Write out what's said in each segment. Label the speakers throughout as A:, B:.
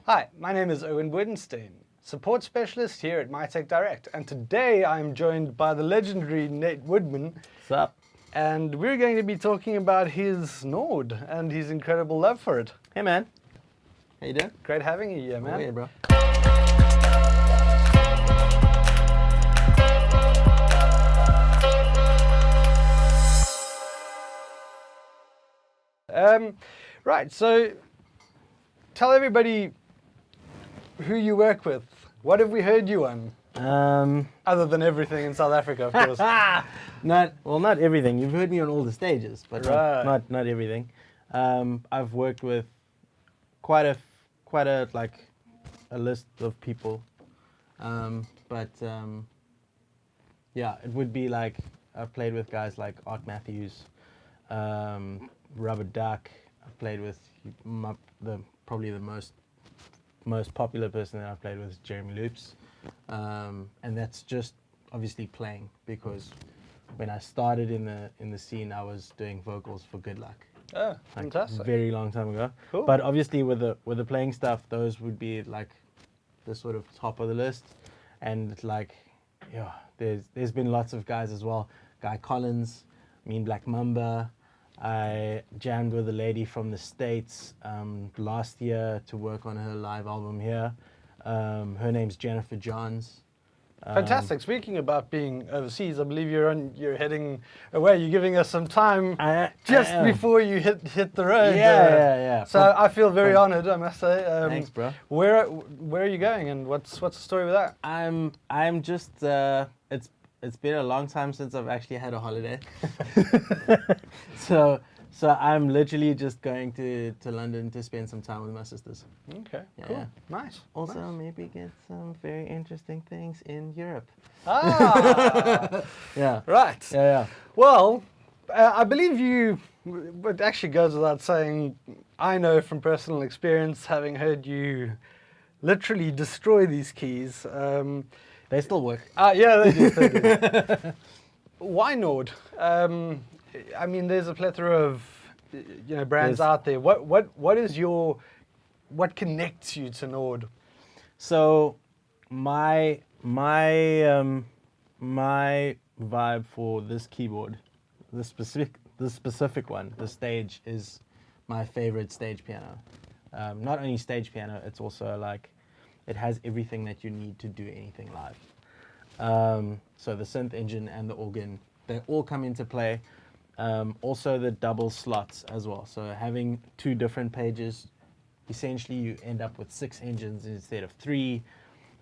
A: Hi, my name is Erwin Bodenstein, support specialist here at MiTech Direct, and today I'm joined by the legendary Woodman.
B: What's up?
A: And we're going to be talking about his Nord and his incredible love for it.
B: Hey, man. How you doing?
A: Great having you here, man.
B: Oh, yeah, bro.
A: Right, so tell everybody who you work with. What have we heard you on? Other than everything in South Africa, of course.
B: Not everything. You've heard me on all the stages, but
A: Right.
B: not everything. I've worked with quite a list of people, yeah, it would be like I've played with guys like Art Matthews, Rubber Duck. I've played with probably the most popular person that I've played with is Jeremy Loops. And that's just obviously playing, because when I started in the scene, I was doing vocals for Good Luck.
A: Oh, fantastic.
B: Very long time ago.
A: Cool.
B: But obviously with the playing stuff, those would be like the sort of top of the list. And like, yeah, there's been lots of guys as well. Guy Collins, Mean Black Mamba. I jammed with a lady from the States last year to work on her live album here. Her name's Jennifer Johns.
A: Fantastic. Speaking about being overseas, I believe you're heading away. You're giving us some time just before you hit the road.
B: Yeah.
A: So I feel very honoured, I must say.
B: Thanks, bro.
A: Where are you going, and what's the story with that?
B: I'm just it's been a long time since I've actually had a holiday. So I'm literally just going to London to spend some time with my sisters.
A: Okay,
B: Yeah,
A: cool.
B: yeah.
A: Nice.
B: Also,
A: nice.
B: maybe get some very interesting things in Europe.
A: Ah,
B: Yeah.
A: right.
B: Yeah.
A: Well, I believe it actually goes without saying, I know from personal experience, having heard you literally destroy these keys.
B: They still work.
A: Yeah, they do. They do. Why Nord? I mean, there's a plethora of brands out there. What connects you to Nord?
B: So my vibe for this keyboard, the specific one, the Stage, is my favorite stage piano. Not only stage piano, it's also like it has everything that you need to do anything live. So the synth engine and the organ, they all come into play. Also the double slots as well. So having two different pages, essentially you end up with 6 engines instead of 3.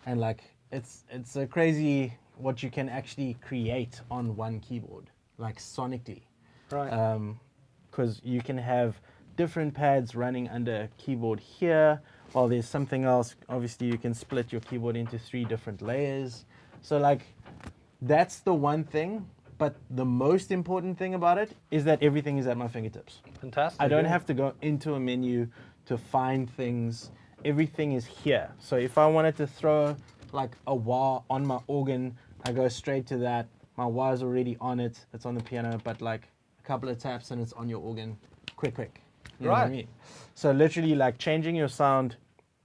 B: And like it's a crazy what you can actually create on one keyboard, like sonically.
A: Right.
B: Because you can have different pads running under a keyboard here, while there's something else. Obviously you can split your keyboard into 3 different layers. So like that's the one thing. But the most important thing about it is that everything is at my fingertips.
A: Fantastic.
B: I don't
A: yeah.
B: have to go into a menu to find things. Everything is here. So if I wanted to throw like a wah on my organ, I go straight to that. My wah's already on it. It's on the piano, but like a couple of taps and it's on your organ. Quick. You know what I mean? So literally like changing your sound,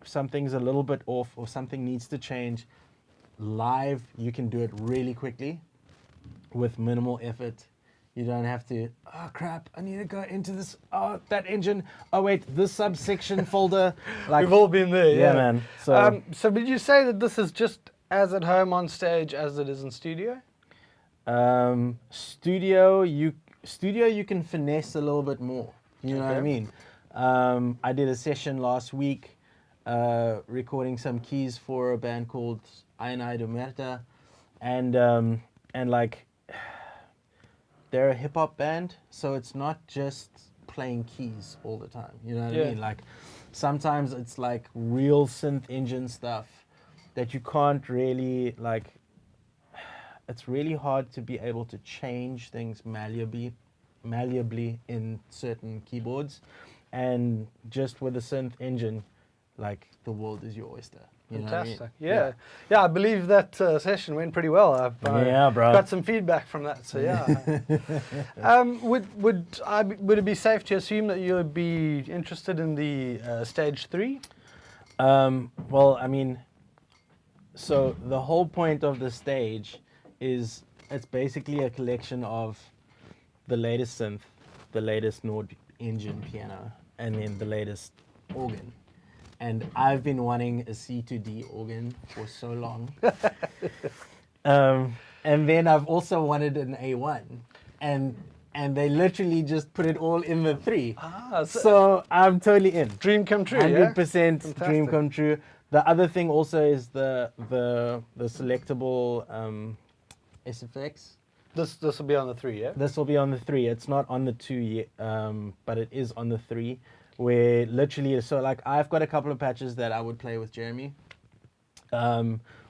B: if something's a little bit off or something needs to change, live you can do it really quickly with minimal effort. You don't have to, oh crap, I need to go into this, oh, that engine, oh wait, this subsection folder. Like,
A: We've all been there, yeah.
B: man.
A: So would you say that this is just as at home on stage as it is in studio?
B: Studio, you can finesse a little bit more. You know what I mean? I did a session last week recording some keys for a band called Aina Merta, and like, they're a hip-hop band, so it's not just playing keys all the time, you know what I mean? Like, sometimes it's like real synth engine stuff that you can't really, like, it's really hard to be able to change things malleably in certain keyboards, and just with a synth engine, like, the world is your oyster. You
A: Fantastic.
B: know what I mean?
A: Yeah, I believe that session went pretty well. I've
B: bro.
A: got some feedback from that, so yeah. Would it be safe to assume that you would be interested in the stage 3?
B: Well, I mean, so the whole point of the stage is it's basically a collection of the latest synth, the latest Nord engine piano, and then the latest organ. And I've been wanting a C2D organ for so long. And then I've also wanted an A1. And they literally just put it all in the 3. So I'm totally in.
A: Dream come true,
B: 100%
A: yeah?
B: dream come true. The other thing also is the selectable SFX.
A: This will be on the 3, yeah?
B: This will be on the 3. It's not on the 2 yet, but it is on the 3. Where literally, so like I've got a couple of patches that I would play with Jeremy.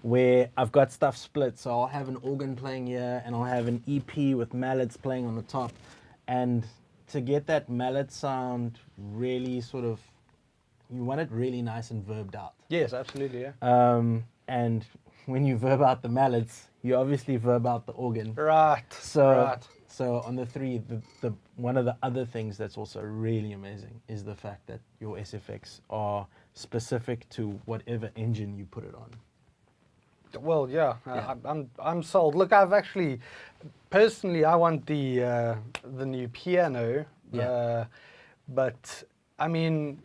B: Where I've got stuff split, so I'll have an organ playing here and I'll have an EP with mallets playing on the top, and to get that mallet sound really sort of, you want it really nice and verbed out.
A: Yes, absolutely, yeah.
B: And when you verb out the mallets, you obviously verb out the organ.
A: Right.
B: So on the 3, the one of the other things that's also really amazing is the fact that your SFX are specific to whatever engine you put it on.
A: Well, yeah, I'm sold. Look, I've actually, personally, I want the new piano.
B: Yeah.
A: But I mean,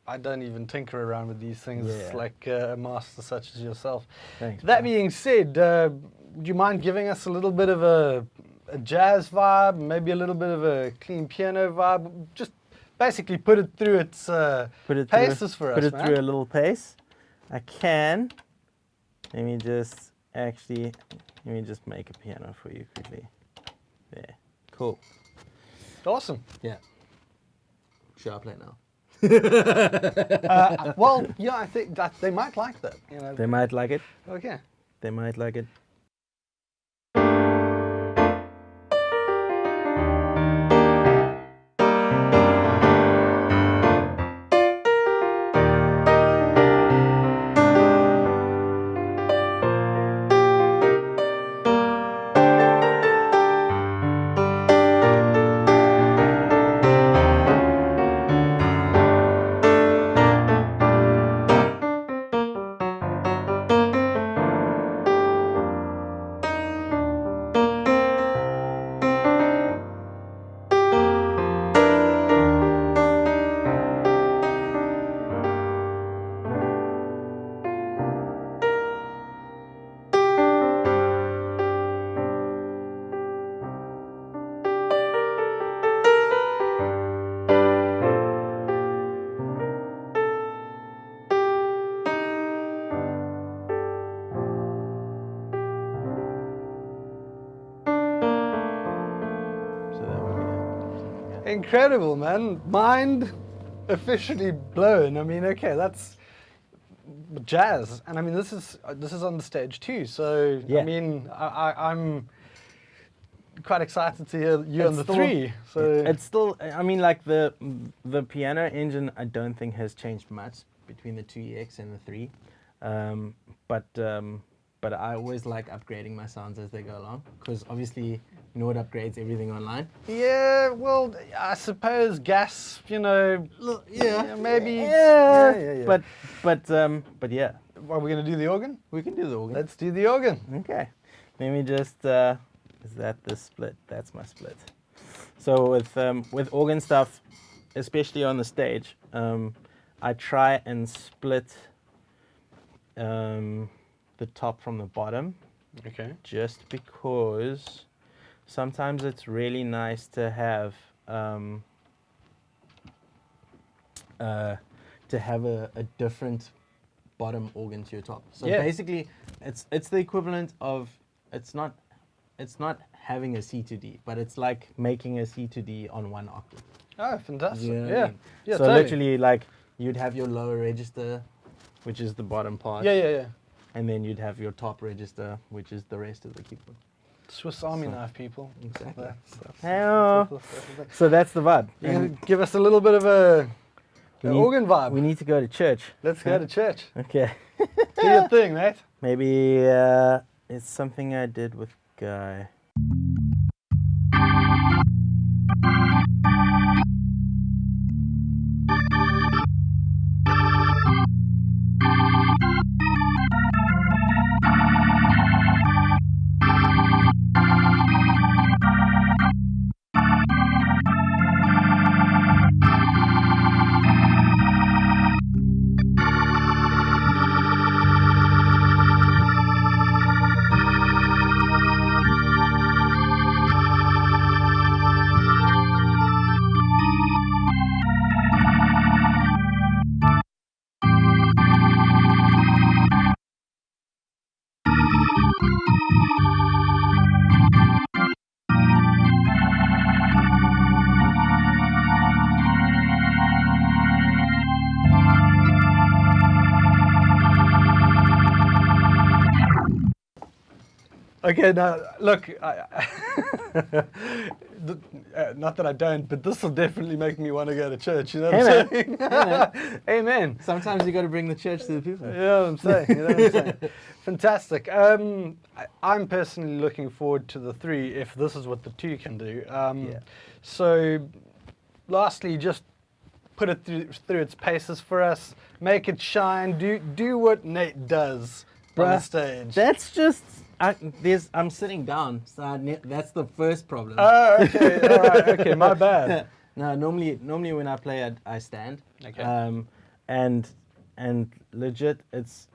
A: I don't even tinker around with these things like a master such as yourself.
B: Thanks.
A: That being said, would you mind giving us a little bit of a jazz vibe, maybe a little bit of a clean piano vibe? Just basically put it through its paces for us,
B: Put it
A: man.
B: through a little pace. I can. Let me just make a piano for you quickly. There. Cool.
A: Awesome.
B: Yeah. Should I play now?
A: Well, yeah, I think that they might like that. You know.
B: They might like it.
A: Okay.
B: They might like it.
A: Incredible, man. Mind officially blown. I mean, okay, that's jazz, and I mean this is on the stage too. So
B: Yeah.
A: I mean, I'm quite excited to hear you on the
B: still-
A: 3. So
B: It's still, I mean, like the piano engine, I don't think has changed much between the 2EX and the 3. But I always like upgrading my sounds as they go along, because obviously Nord upgrades everything online.
A: yeah, well, I suppose gas, you know, yeah, maybe.
B: Yeah. But yeah,
A: Are we gonna do the organ?
B: we can do the organ.
A: Let's do the organ.
B: Okay. Let me just, is that the split? That's my split. So with organ stuff, especially on the stage, I try and split the top from the bottom,
A: Okay.
B: just because sometimes it's really nice to have a different bottom organ to your top. So
A: Yeah.
B: basically, it's the equivalent of, it's not having a C to D, but it's like making a C to D on one octave.
A: Oh, fantastic.
B: You know what I
A: Yeah.
B: mean?
A: Yeah,
B: So
A: totally.
B: literally, like, you'd have your lower register, which is the bottom part.
A: Yeah.
B: And then you'd have your top register, which is the rest of the keyboard.
A: Swiss Army knife, people.
B: Exactly.
A: That's
B: Hello. So that's the vibe.
A: You gonna give us a little bit of an organ vibe.
B: We need to go to church.
A: Let's go to church.
B: Okay.
A: Do your thing, mate.
B: Maybe it's something I did with Guy.
A: Okay, now look, not that I don't, but this will definitely make me want to go to church. You know what I'm saying? Amen.
B: Sometimes you got to bring the church to the people.
A: You know what I'm saying? You know what I'm saying? Fantastic. I'm personally looking forward to the 3 if this is what the 2 can do. So, lastly, just put it through its paces for us. Make it shine. Do what Nate does on the stage.
B: That's just I'm sitting down, so that's the first problem.
A: Oh, okay. All right. Okay, my bad.
B: No, normally when I play, I stand.
A: Okay.
B: And legit, it's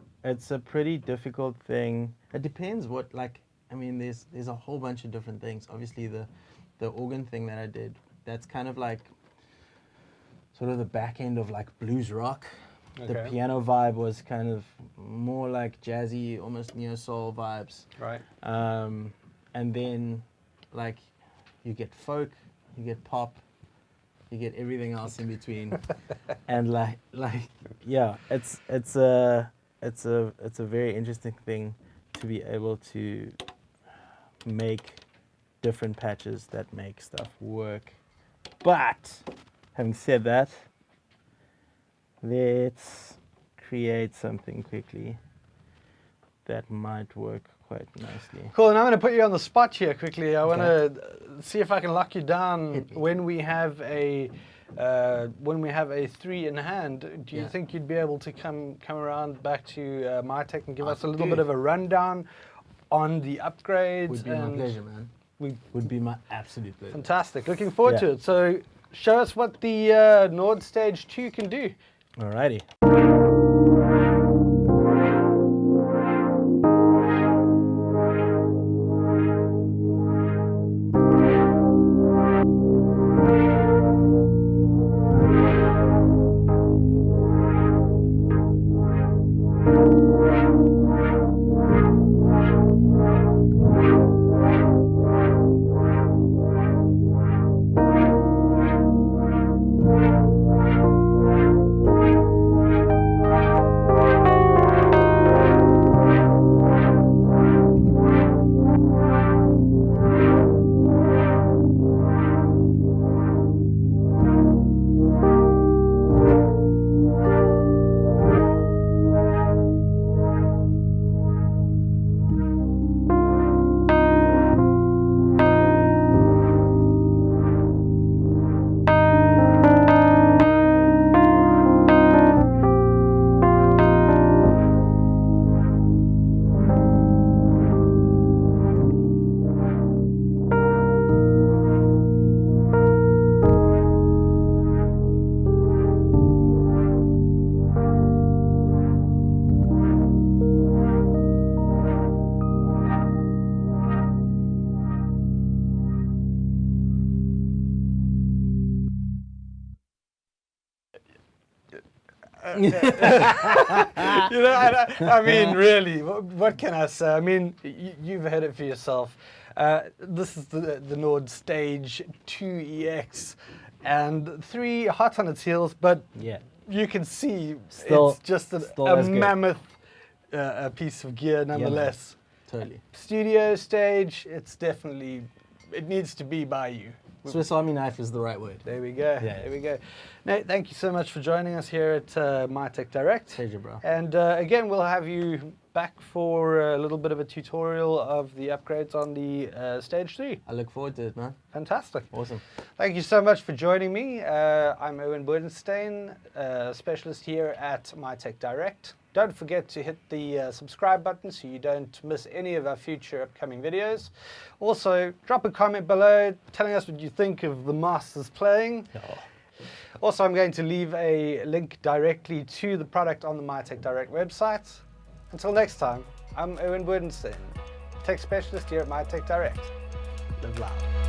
B: a pretty difficult thing. It depends what, like, I mean, there's a whole bunch of different things. Obviously, the organ thing that I did, that's kind of like sort of the back end of like blues rock.
A: Okay.
B: The piano vibe was kind of more like jazzy, almost neo-soul vibes.
A: Right.
B: And then, like, you get folk, you get pop, you get everything else in between, and like, yeah, it's a very interesting thing to be able to make different patches that make stuff work. But having said that, let's create something quickly that might work quite nicely.
A: Cool, and I'm going to put you on the spot here quickly. I want to see if I can lock you down when we have a 3 in hand. Do you think you'd be able to come around back to MiTech and give us a little bit of a rundown on the upgrades?
B: Would be my pleasure, man. Would be my absolute pleasure.
A: Fantastic. Looking forward to it. So show us what the Nord Stage 2 can do.
B: Alrighty.
A: I mean, really, what can I say? I mean, you've heard it for yourself. This is the Nord Stage 2EX, and 3 hot on its heels, but you can see it's just a mammoth piece of gear nonetheless.
B: Totally.
A: Studio stage, it needs to be by you.
B: Swiss Army knife is the right word.
A: There we go. There we go. Nate, thank you so much for joining us here at MiTech Direct.
B: Pleasure, bro.
A: And again, we'll have you back for a little bit of a tutorial of the upgrades on the Stage 3.
B: I look forward to it, man.
A: Fantastic.
B: Awesome.
A: Thank you so much for joining me. I'm Erwin Bodenstein, specialist here at MiTech Direct. Don't forget to hit the subscribe button so you don't miss any of our future upcoming videos. Also, drop a comment below telling us what you think of the masters playing. Also, I'm going to leave a link directly to the product on the MiTech Direct website. Until next time, I'm Erwin Bodenstein, tech specialist here at MiTech Direct. Live loud.